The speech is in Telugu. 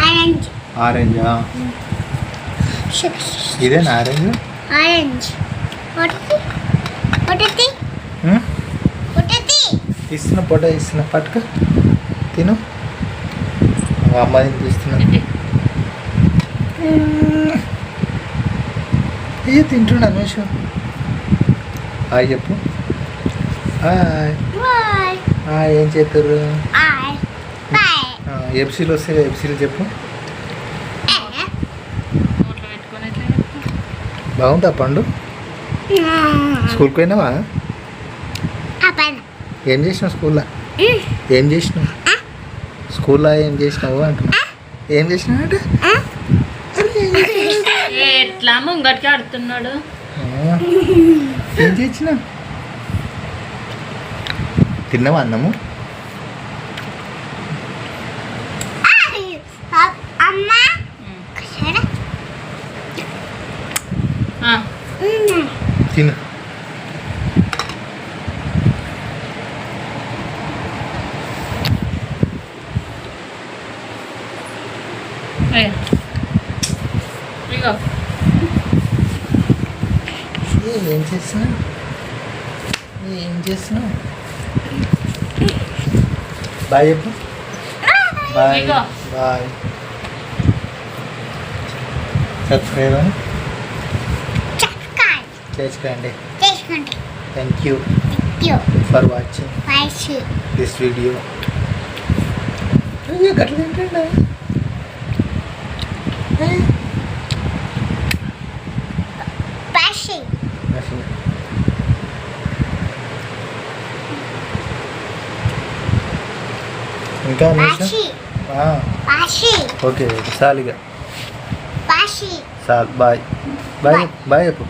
ఆరెంజ్. ఆరెంజా? ఇదేనా ఆరెంజ్? ఆరెంజ్. ఇస్తున్నా పొట ఇస్తున్నా, పట్టుకు తిను. అమ్మ తినిపిస్తున్నా. ఏ తింటున్నా అన్వేష్. హాయ్ చెప్పు. హాయ్. ఏం చేస్తారు? ఎఫ్సీలు వస్తాయి, ఎఫ్సీలు చెప్పు. బాగుందా పండు? స్కూల్కి పోయినావా? ఏం చేసినావు స్కూల్లో? ఏం చేసినావు స్కూల్లో? ఏం చేసినావు అంటున్నా. ఏం చేసినావు అంటే ఎట్లా ముంగటికి ఆడుతున్నాడు. ఏం చేసినా? తిన్నావా అన్నము? తిను. ఏం చేస్తున్నా? ఏం చేస్తున్నావు? బాయ్ చెప్పు. Bye bye. సబ్స్క్రైబ్ చేసుకోండి. Thank you for watching this video. గట్ల తింటండి. ఇంకా ఓకే చాలు ఇక చాలు. బాయ్ బాయ్ బాయ్ చెప్పు.